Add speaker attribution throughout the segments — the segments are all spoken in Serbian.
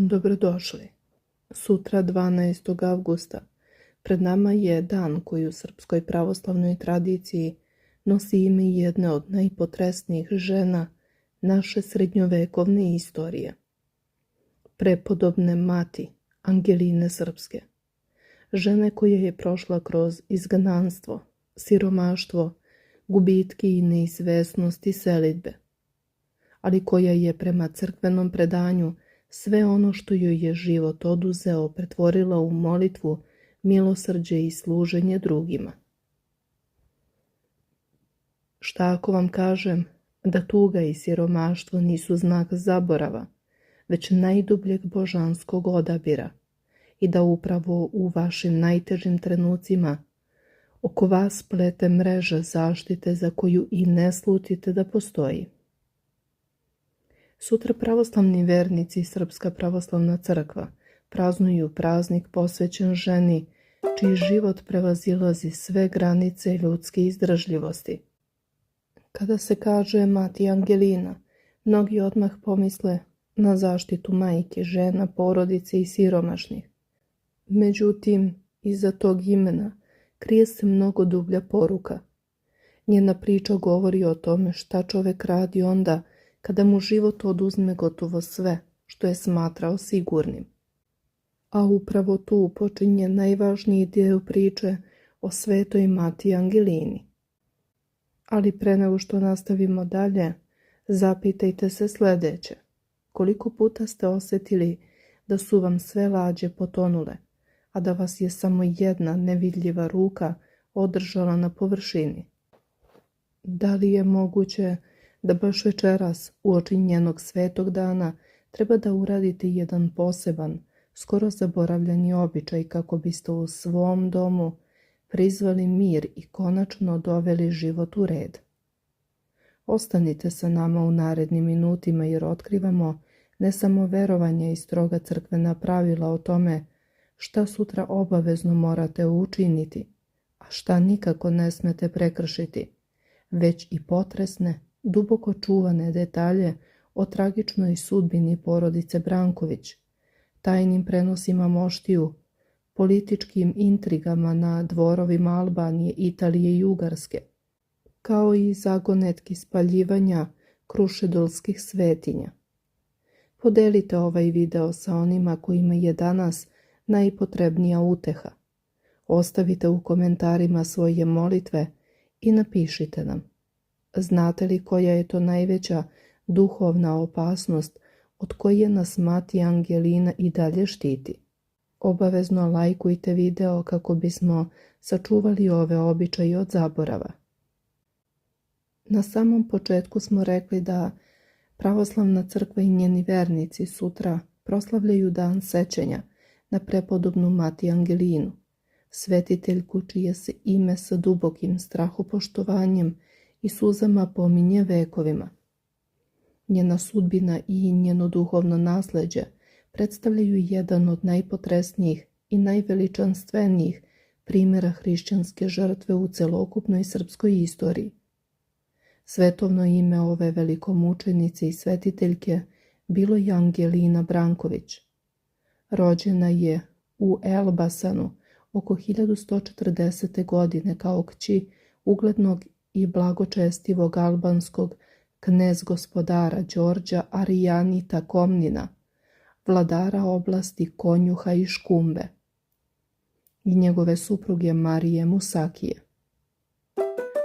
Speaker 1: Dobrodošli. Sutra 12. avgusta pred nama je dan koji u srpskoj pravoslavnoj tradiciji nosi ime jedne od najpotresnijih žena naše srednjovekovne istorije. Prepodobne mati Angeline Srpske. Žene koja je prošla kroz izgnanstvo, siromaštvo, gubitke i neizvesnosti selidbe, ali koja je prema crkvenom predanju sve ono što joj je život oduzeo pretvorila u molitvu, milosrđe i služenje drugima. Šta ako vam kažem da tuga i siromaštvo nisu znak zaborava, već najdubljeg božanskog odabira i da upravo u vašim najtežim trenucima oko vas plete mreža zaštite za koju i ne slutite da postoji. Sutra pravoslavni vernici i Srpska pravoslavna crkva praznuju praznik posvećen ženi čiji život prevazilazi sve granice ljudske izdržljivosti. Kada se kaže mati Angelina, mnogi odmah pomisle na zaštitu majke, žena, porodice i siromašnih. Međutim, iza tog imena krije se mnogo dublja poruka. Njena priča govori o tome šta čovek radi onda kada mu život oduzme gotovo sve što je smatrao sigurnim. A upravo tu počinje najvažniji dio priče o svetoj mati Angelini. Ali pre nego što nastavimo dalje, zapitajte se sljedeće. Koliko puta ste osjetili da su vam sve lađe potonule, a da vas je samo jedna nevidljiva ruka održala na površini? Da li je moguće da baš večeras, uoči njenog svetog dana, treba da uradite jedan poseban, skoro zaboravljeni običaj kako biste u svom domu prizvali mir i konačno doveli život u red? Ostanite sa nama u narednim minutima jer otkrivamo ne samo verovanje i stroga crkvena pravila o tome šta sutra obavezno morate učiniti, a šta nikako ne smete prekršiti, već i potresne, duboko čuvane detalje o tragičnoj sudbini porodice Branković, tajnim prenosima moštiju, političkim intrigama na dvorovima Albanije, Italije i Ugarske, kao i zagonetki spaljivanja krušedolskih svetinja. Podelite ovaj video sa onima kojima je danas najpotrebnija uteha. Ostavite u komentarima svoje molitve i napišite nam. Znate li koja je to najveća duhovna opasnost od koje nas mati Angelina i dalje štiti? Obavezno lajkujte video kako bismo sačuvali ove običaje od zaborava. Na samom početku smo rekli da pravoslavna crkva i njeni vernici sutra proslavljaju dan sećanja na prepodobnu mati Angelinu, svetiteljku čije se ime sa dubokim strahopoštovanjem i suzama pominje vekovima. Njena sudbina i njeno duhovno nasleđe predstavljaju jedan od najpotresnijih i najveličanstvenijih primjera hrišćanske žrtve u celokupnoj srpskoj istoriji. Svetovno ime ove velikomučenice i svetiteljke bilo je Angelina Branković. Rođena je u Elbasanu oko 1140. godine kao kći uglednog i blagočestivog albanskog knez-gospodara Đorđa Arijanita Komnina, vladara oblasti Konjuha i Škumbe, i njegove supruge Marije Musakije.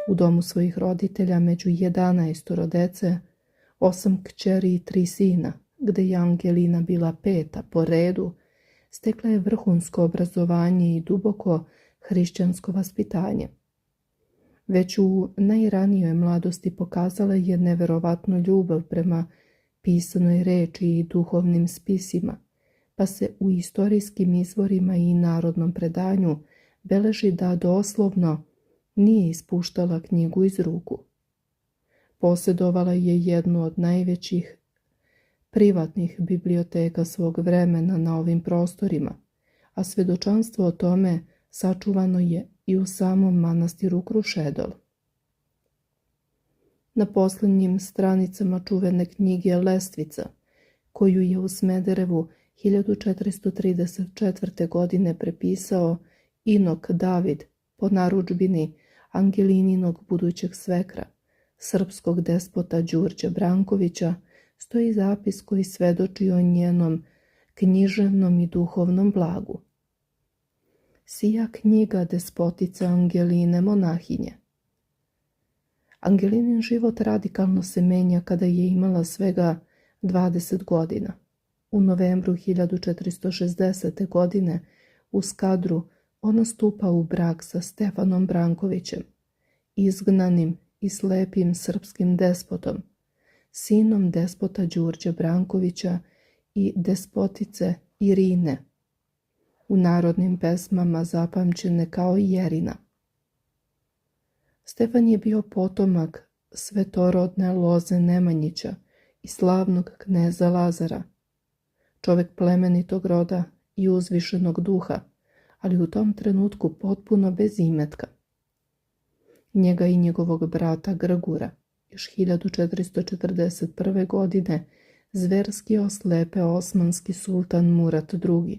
Speaker 1: U domu svojih roditelja među 11 dece, 8 kćeri i 3 sina, gde je Angelina bila 5. po redu, stekla je vrhunsko obrazovanje i duboko hrišćansko vaspitanje. Već u najranijoj mladosti pokazala je neverovatnu ljubav prema pisanoj reči i duhovnim spisima, pa se u istorijskim izvorima i narodnom predanju beleži da doslovno nije ispuštala knjigu iz ruku. Posjedovala je jednu od najvećih privatnih biblioteka svog vremena na ovim prostorima, a svedočanstvo o tome sačuvano je i u samom manastiru Krušedol. Na posljednjim stranicama čuvene knjige Lestvica, koju je u Smederevu 1434. godine prepisao Inok David po narudžbini Angelininog budućeg svekra, srpskog despota Đurđe Brankovića, stoji zapis koji svedoči o njenom književnom i duhovnom blagu. Sija knjiga despotice Angeline monahinje. Angelinin život radikalno se menja kada je imala svega 20 godina. U novembru 1460. godine u Skadru ona stupa u brak sa Stefanom Brankovićem, izgnanim i slepim srpskim despotom, sinom despota Đurđe Brankovića i despotice Irine, u narodnim pesmama zapamćene kao Jerina. Stefan je bio potomak svetorodne loze Nemanjića i slavnog kneza Lazara, čovek plemenitog roda i uzvišenog duha, ali u tom trenutku potpuno bez imetka. Njega i njegovog brata Grgura još 1441. godine zverski oslepe osmanski sultan Murat II.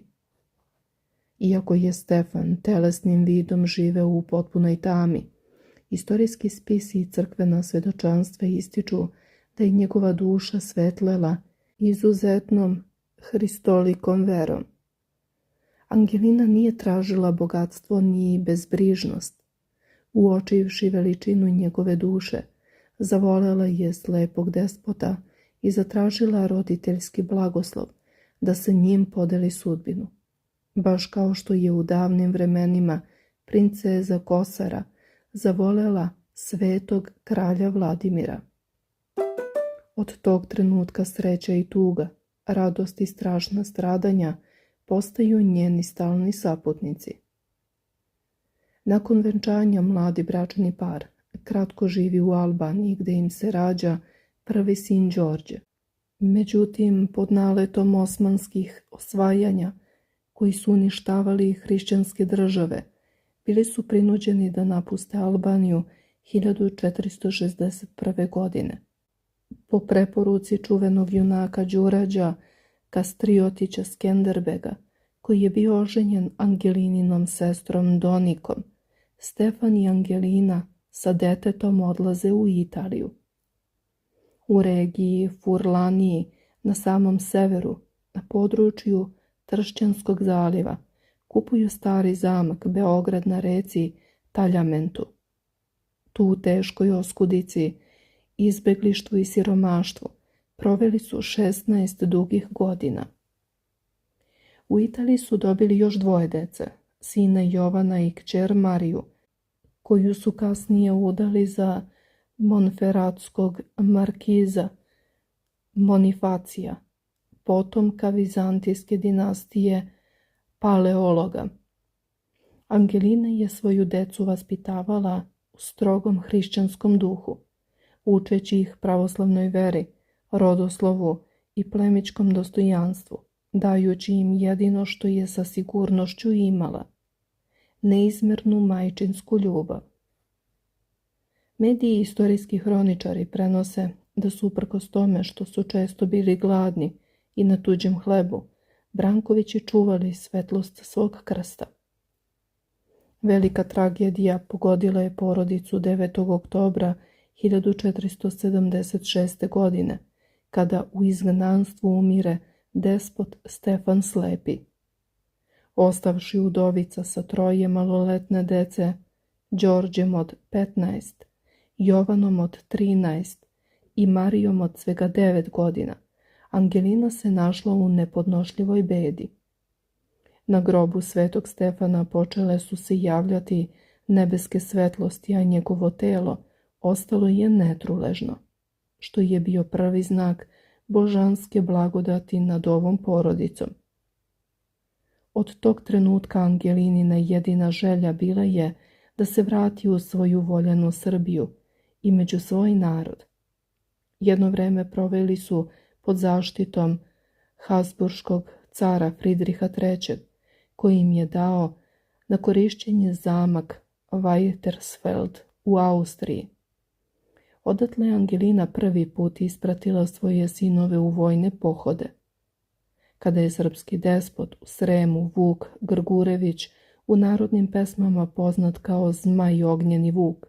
Speaker 1: Iako je Stefan telesnim vidom živeo u potpunoj tami, istorijski spisi i crkvena svedočanstva ističu da je njegova duša svetlela izuzetnom hristolikom verom. Angelina nije tražila bogatstvo ni bezbrižnost. Uočivši veličinu njegove duše, zavolela je slepog despota i zatražila roditeljski blagoslov da sa njim podeli sudbinu. Baš kao što je u davnim vremenima princeza Kosara zavolela svetog kralja Vladimira. Od tog trenutka sreća i tuga, radost i strašna stradanja postaju njeni stalni saputnici. Nakon venčanja mladi bračni par kratko živi u Albaniji gde im se rađa prvi sin Đorđe. Međutim, pod naletom osmanskih osvajanja koji su uništavali hrišćanske države, bili su prinuđeni da napuste Albaniju 1461. godine. Po preporuci čuvenog junaka Đurađa Kastriotića Skenderbega, koji je bio oženjen Angelininom sestrom Donikom, Stefan i Angelina sa detetom odlaze u Italiju. U regiji Furlaniji na samom severu, na području Tršćanskog zaliva, kupuju stari zamak Beograd na reci Taljamentu. Tu u teškoj oskudici, izbeglištvu i siromaštvu proveli su 16 dugih godina. U Italiji su dobili još dvoje dece, sina Jovana i kćer Mariju, koju su kasnije udali za monferatskog markiza Bonifacija, potomka vizantijske dinastije Paleologa. Angelina je svoju decu vaspitavala u strogom hrišćanskom duhu, učeći ih pravoslavnoj veri, rodoslovu i plemičkom dostojanstvu, dajući im jedino što je sa sigurnošću imala, neizmernu majčinsku ljubav. Mediji i istorijski hroničari prenose da su uprkos tome što su često bili gladni i na tuđem hlebu, Brankovići čuvali svetlost svog krsta. Velika tragedija pogodila je porodicu 9. oktobra 1476. godine, kada u izgnanstvu umire despot Stefan Slepi. Ostavši udovica sa 3 maloletne dece, Đorđem od 15, Jovanom od 13 i Marijom od svega 9 godina, Angelina se našla u nepodnošljivoj bedi. Na grobu svetog Stefana počele su se javljati nebeske svetlosti, a njegovo telo ostalo je netruležno, što je bio prvi znak božanske blagodati nad ovom porodicom. Od tog trenutka Angelinina jedina želja bila je da se vrati u svoju voljenu Srbiju i među svoj narod. Jedno vreme proveli su pod zaštitom Habsburškog cara Fridriha III, koji im je dao na korišćenje zamak Weitersfeld u Austriji. Odatle je Angelina prvi put ispratila svoje sinove u vojne pohode. kada je srpski despot u Sremu Vuk Grgurević, u narodnim pesmama poznat kao Zmaj ognjeni Vuk,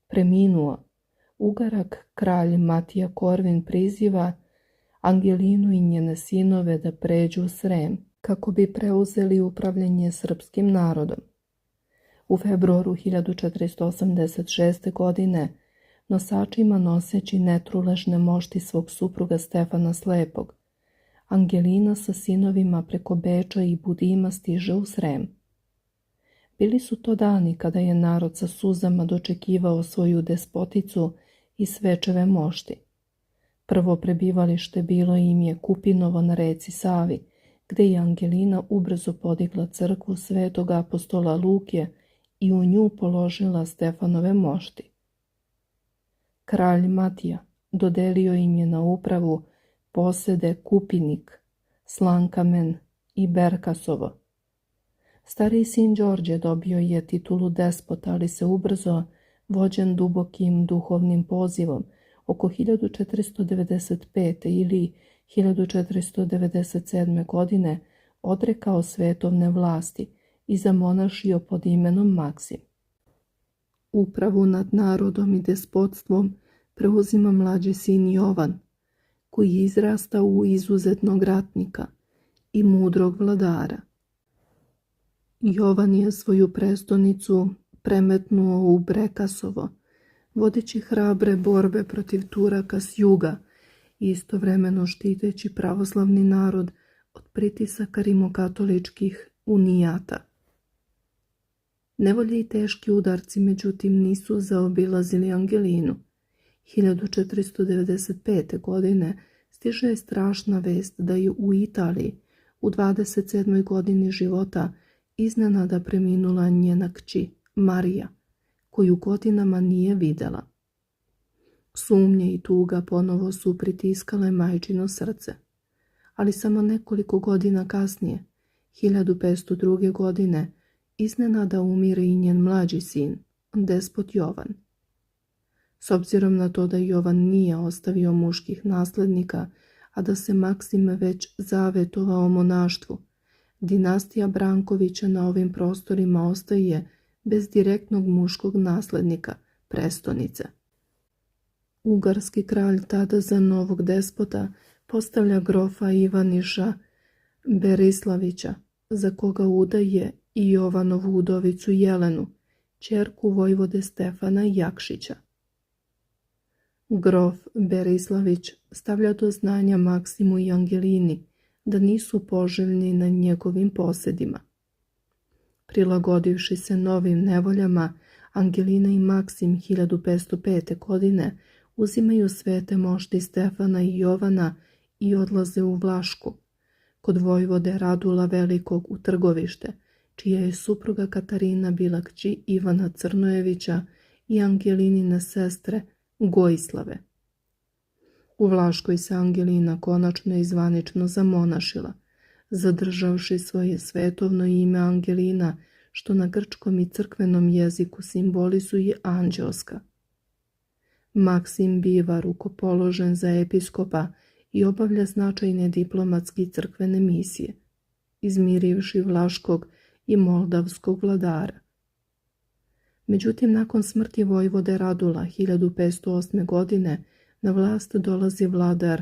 Speaker 1: preminuo, Ugarak kralj Matija Korvin priziva Angelinu i njene sinove da pređu u Srem kako bi preuzeli upravljanje srpskim narodom. U februaru 1486. godine, nosačima noseći netruležne mošti svog supruga Stefana Slepog, Angelina sa sinovima preko Beča i Budima stiže u Srem. Bili su to dani kada je narod sa suzama dočekivao svoju despoticu i svečeve mošti. Prvo prebivalište bilo im je Kupinovo na reci Savi, gde je Angelina ubrzo podigla crkvu svetog apostola Luke i u nju položila Stefanove mošti. Kralj Matija dodelio im je na upravu posede Kupinik, Slankamen i Berkasovo. Stariji sin Đorđe dobio je titulu despota, ali se ubrzo, vođen dubokim duhovnim pozivom, oko 1495. ili 1497. godine odrekao svetovne vlasti i zamonašio pod imenom Maksim. Upravu nad narodom i despotstvom preuzima mlađi sin Jovan, koji izrasta u izuzetnog ratnika i mudrog vladara. Jovan je svoju prestonicu premetnuo u Brekasovo, vodeći hrabre borbe protiv Turaka s juga i istovremeno štiteći pravoslavni narod od pritisaka rimokatoličkih unijata. Nevolje i teški udarci međutim nisu zaobilazili Angelinu. 1495. godine stiže je strašna vest da je u Italiji u 27. godini života iznenada preminula njena kći Marija, koju godinama nije videla. Sumnje i tuga ponovo su pritiskale majčino srce, ali samo nekoliko godina kasnije, 1502. godine, iznenada umire i njen mlađi sin, despot Jovan. S obzirom na to da Jovan nije ostavio muških naslednika, a da se Maksim već zavetovao monaštvu, dinastija Brankovića na ovim prostorima ostaje bez direktnog muškog naslednika, prestonice. Ugarski kralj tada za novog despota postavlja grofa Ivaniša Berislavića, za koga udaje i Jovanovu udovicu Jelenu, ćerku vojvode Stefana Jakšića. Grof Berislavić stavlja do znanja Maksimu i Angelini da nisu poželjni na njegovim posedima. Prilagodivši se novim nevoljama, Angelina i Maksim 1505. godine uzimaju svete mošti Stefana i Jovana i odlaze u Vlašku, kod vojvode Radula Velikog u Trgovište, čija je supruga Katarina bila kći Ivana Crnojevića i Angelinine sestre Gojislave. U Vlaškoj se Angelina konačno i zvanično zamonašila, zadržavši svoje svetovno ime Angelina, što na grčkom i crkvenom jeziku simbolizuje anđelska. Maksim biva rukopoložen za episkopa i obavlja značajne diplomatske i crkvene misije, izmirivši vlaškog i moldavskog vladara. Međutim, nakon smrti vojvode Radula 1508. godine na vlast dolazi vladar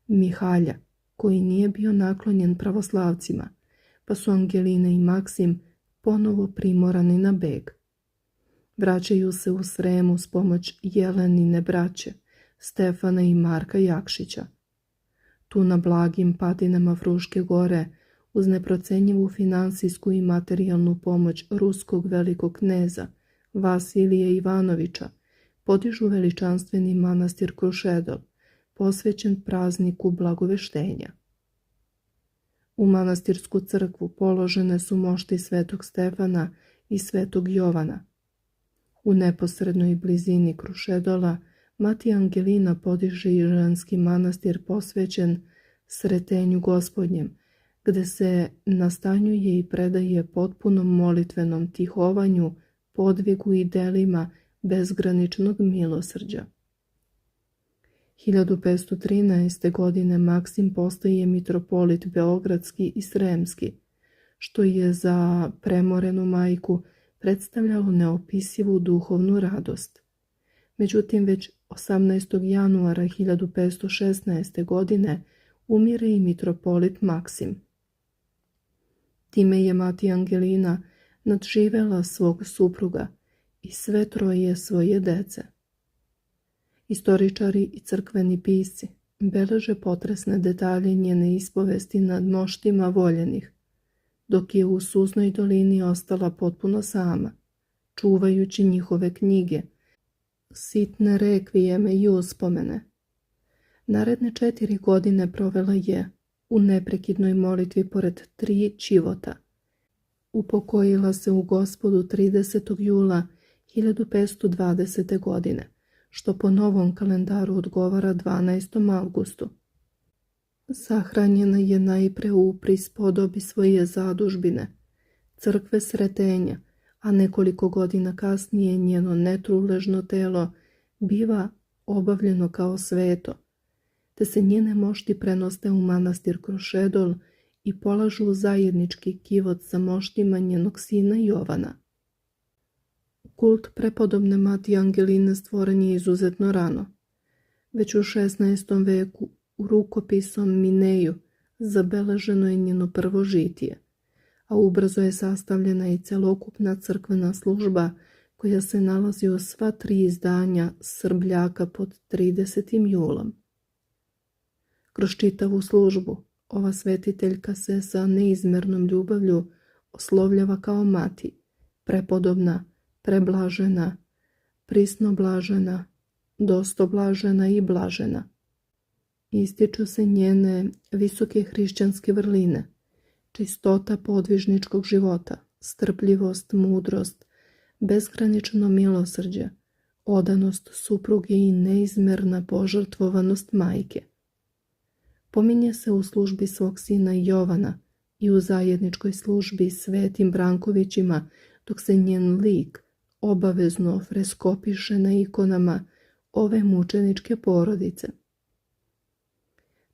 Speaker 1: Mihalja, koji nije bio naklonjen pravoslavcima, pa su Angelina i Maksim ponovo primorani na beg. Vraćaju se u Sremu s pomoć Jelenine braće, Stefana i Marka Jakšića. Tu na blagim padinama Fruške gore, uz neprocenjivu finansijsku i materijalnu pomoć ruskog velikog kneza Vasilija Ivanovića, podižu veličanstveni manastir Krušedol, posvećen prazniku Blagoveštenja. U manastirsku crkvu položene su mošti svetog Stefana i svetog Jovana. U neposrednoj blizini Krušedola mati Angelina podiže i ženski manastir posvećen Sretenju Gospodnjem, gde se nastanjuje i predaje potpunom molitvenom tihovanju, podvigu i delima bezgraničnog milosrđa. 1513. godine Maksim postaje mitropolit Beogradski i Sremski, što je za premorenu majku predstavljalo neopisivu duhovnu radost. Međutim, već 18. januara 1516. godine umire i mitropolit Maksim. Time je mati Angelina nadživela svog supruga i sve troje svoje dece. Istoričari i crkveni pisci beleže potresne detalje njene ispovesti nad moštima voljenih, dok je u Suznoj dolini ostala potpuno sama, čuvajući njihove knjige, sitne rekvijeme i uspomene. Naredne 4 godine provela je u neprekidnoj molitvi pored 3 čivota. Upokojila se u Gospodu 30. jula 1520. godine, što po novom kalendaru odgovara 12. avgustu. Sahranjena je najpre u prispodobi svoje zadužbine, crkve Sretenja, a nekoliko godina kasnije njeno netruležno telo biva obavljeno kao sveto, te se njene mošti prenoste u manastir Krušedol i polažu zajednički kivot sa moštima njenog sina Jovana. Kult prepodobne mati Angeline stvoren je izuzetno rano. Već u 16. veku u rukopisom Mineju zabeleženo je njeno prvo žitije, a ubrzo je sastavljena i celokupna crkvena služba koja se nalazi u sva 3 izdanja Srbljaka pod 30. julom. Kroz čitavu službu ova svetiteljka se sa neizmernom ljubavlju oslovljava kao mati, prepodobna, preblažena, prisnoblažena, dostoblažena i blažena. Ističu se njene visoke hrišćanske vrline, čistota podvižničkog života, strpljivost, mudrost, bezgranično milosrđe, odanost supruge i neizmerna požrtvovanost majke. Pominje se u službi svog sina Jovana i u zajedničkoj službi Svetim Brankovićima, dok se njen lik obavezno freskopiše na ikonama ove mučeničke porodice.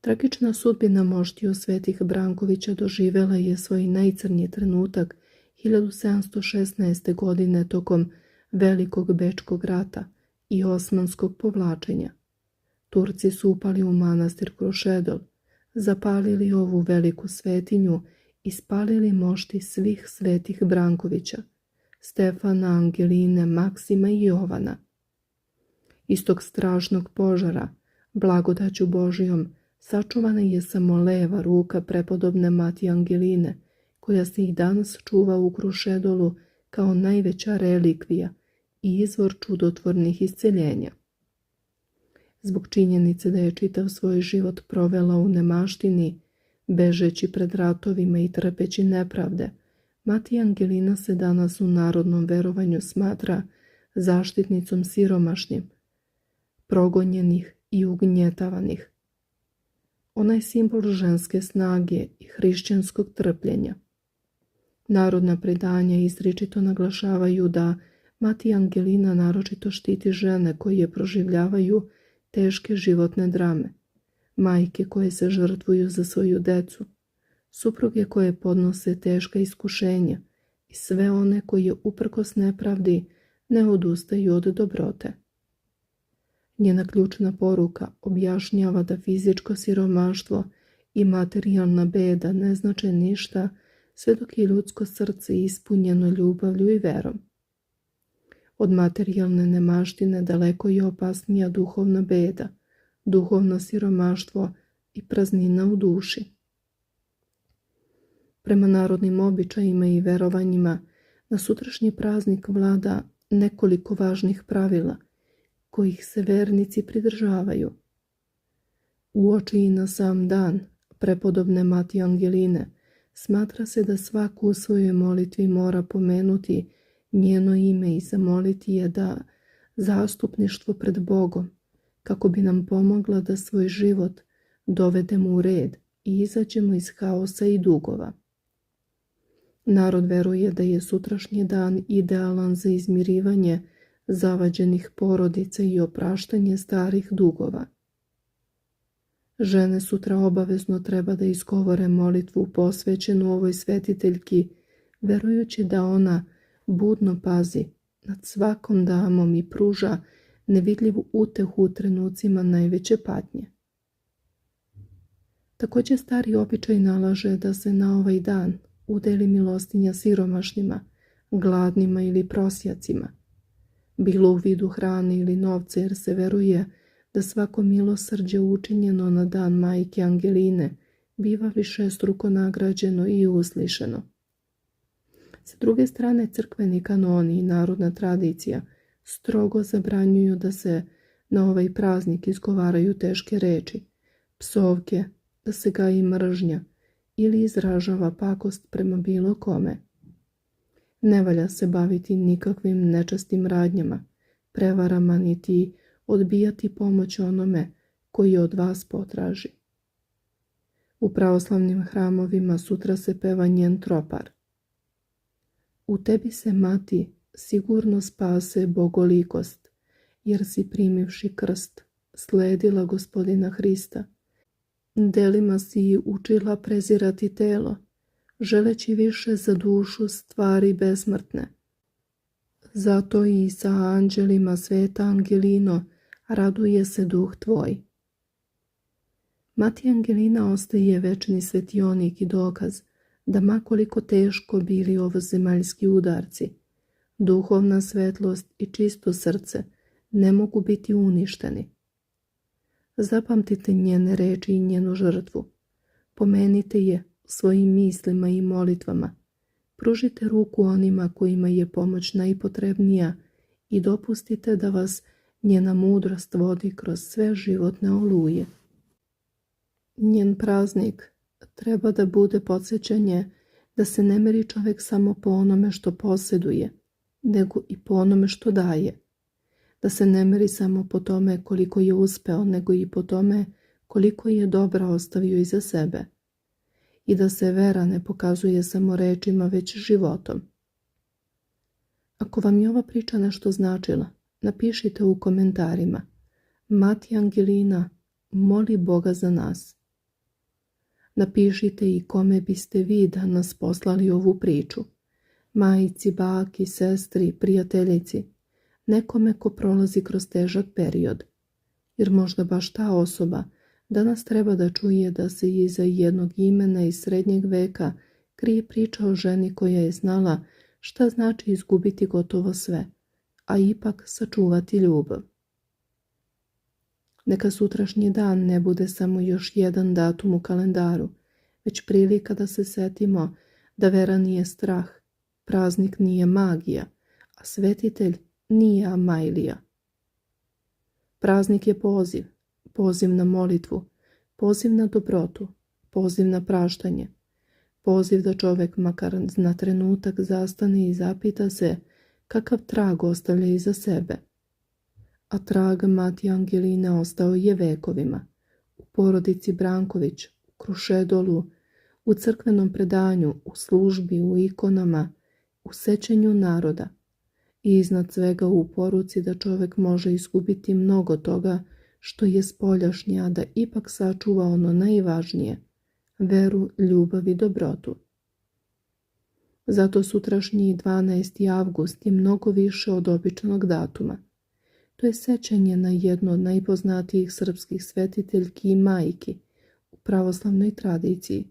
Speaker 1: Tragična sudbina moštiju Svetih Brankovića doživela je svoj najcrnji trenutak 1716. godine tokom Velikog Bečkog rata i Osmanskog povlačenja. Turci su upali u manastir Krušedol, zapalili ovu veliku svetinju i spalili mošti svih Svetih Brankovića, Stefana, Angeline, Maksima i Jovana. Iz tog strašnog požara, blagodaću Božijom, sačuvana je samo leva ruka prepodobne mati Angeline, koja se i danas čuva u Krušedolu kao najveća relikvija i izvor čudotvornih isceljenja. Zbog činjenice da je čitav svoj život provela u nemaštini, bežeći pred ratovima i trpeći nepravde, mati Angelina se danas u narodnom verovanju smatra zaštitnicom siromašnih, progonjenih i ugnjetavanih. Ona je simbol ženske snage i hrišćanskog trpljenja. Narodna predanja izričito naglašavaju da mati Angelina naročito štiti žene koje proživljavaju teške životne drame, majke koje se žrtvuju za svoju decu, supruge koje podnose teška iskušenja i sve one koje uprkos nepravdi ne odustaju od dobrote. Njena ključna poruka objašnjava da fizičko siromaštvo i materijalna beda ne znače ništa sve dok je ljudsko srce ispunjeno ljubavlju i verom. Od materijalne nemaštine daleko je opasnija duhovna beda, duhovno siromaštvo i praznina u duši. Prema narodnim običajima i verovanjima, na sutrašnji praznik vlada nekoliko važnih pravila, kojih se vernici pridržavaju. Uoči i na sam dan prepodobne mati Angeline smatra se da svako u svojoj molitvi mora pomenuti njeno ime i zamoliti je da zastupništvo pred Bogom, kako bi nam pomogla da svoj život dovedemo u red i izađemo iz haosa i dugova. Narod veruje da je sutrašnji dan idealan za izmirivanje zavađenih porodica i opraštanje starih dugova. Žene sutra obavezno treba da izgovore molitvu posvećenu ovoj svetiteljki, verujući da ona budno pazi nad svakom damom i pruža nevidljivu utehu u trenucima najveće patnje. Također stari običaj nalaže da se na ovaj dan udeli milostinja siromašnima, gladnima ili prosjacima, bilo u vidu hrane ili novca, jer se veruje da svako milosrđe učinjeno na dan majke Angeline biva višestruko nagrađeno i uslišeno. Sa druge strane, crkveni kanoni i narodna tradicija strogo zabranjuju da se na ovaj praznik izgovaraju teške reči, psovke, da se gaji mržnja ili izražava pakost prema bilo kome. Ne valja se baviti nikakvim nečastim radnjama, prevarama niti odbijati pomoć onome koji od vas potraži. U pravoslavnim hramovima sutra se peva njen tropar. U tebi se, mati, sigurno spase bogolikost, jer si primivši krst, sledila Gospodina Hrista. Delima si učila prezirati telo, želeći više za dušu stvari besmrtne. Zato i sa anđelima, sveta Angelino, raduje se duh tvoj. Mati Angelina ostaje večni svetionik i dokaz da makoliko teško bili ovozemaljski udarci, duhovna svetlost i čisto srce ne mogu biti uništeni. Zapamtite njene reči i njenu žrtvu. Pomenite je svojim mislima i molitvama. Pružite ruku onima kojima je pomoć najpotrebnija i dopustite da vas njena mudrost vodi kroz sve životne oluje. Njen praznik treba da bude podsjećanje da se ne meri čovjek samo po onome što posjeduje, nego i po onome što daje. Da se ne meri samo po tome koliko je uspeo, nego i po tome koliko je dobra ostavio iza sebe. I da se vera ne pokazuje samo rečima, već životom. Ako vam je ova priča nešto značila, napišite u komentarima: Mati Angelina moli Boga za nas. Napišite i kome biste vi danas poslali ovu priču: majici, baki, sestri, prijateljici, nekome ko prolazi kroz težak period, jer možda baš ta osoba danas treba da čuje da se iza jednog imena iz srednjeg veka krije priča o ženi koja je znala šta znači izgubiti gotovo sve, a ipak sačuvati ljubav. Neka sutrašnji dan ne bude samo još jedan datum u kalendaru, već prilika da se setimo da vera nije strah, praznik nije magija, a svetitelj nije Amajlija. Praznik je poziv, poziv na molitvu, poziv na dobrotu, poziv na praštanje, poziv da čovjek makar na trenutak zastane i zapita se kakav trag ostavlja iza sebe. A trag Mati Angeline ostao je vekovima, u porodici Branković, u Krušedolu, u crkvenom predanju, u službi, u ikonama, u sećenju naroda i iznad svega u poruci da čovjek može izgubiti mnogo toga što je spoljašnje, a da ipak sačuva ono najvažnije, veru, ljubav i dobrotu. Zato sutrašnji 12. avgust je mnogo više od običnog datuma. To je sećanje na jednu od najpoznatijih srpskih svetiteljki i majki u pravoslavnoj tradiciji,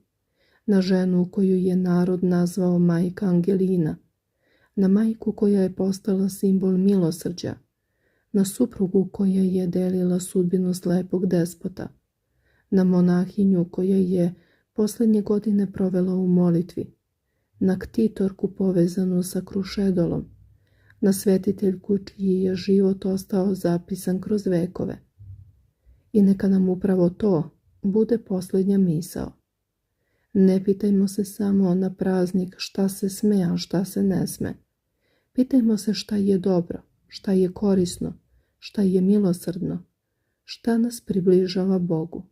Speaker 1: na ženu koju je narod nazvao majka Angelina, na majku koja je postala simbol milosrđa, na suprugu koja je delila sudbinu slepog despota, na monahinju koja je posljednje godine provela u molitvi, na ktitorku povezanu sa Krušedolom, na svetiteljku čiji je život ostao zapisan kroz vekove. I neka nam upravo to bude posljednja misao. Ne pitajmo se samo na praznik šta se sme, a šta se ne sme. Pitajmo se šta je dobro, šta je korisno, šta je milosrdno, šta nas približava Bogu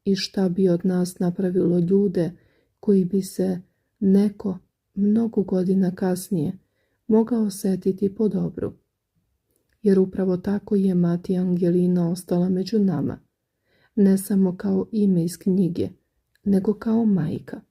Speaker 1: i šta bi od nas napravilo ljude koji bi se neko mnogo godina kasnije mogao osjetiti po dobru. Jer upravo tako je Mati Angelina ostala među nama. ne samo kao ime iz knjige, nego kao majka.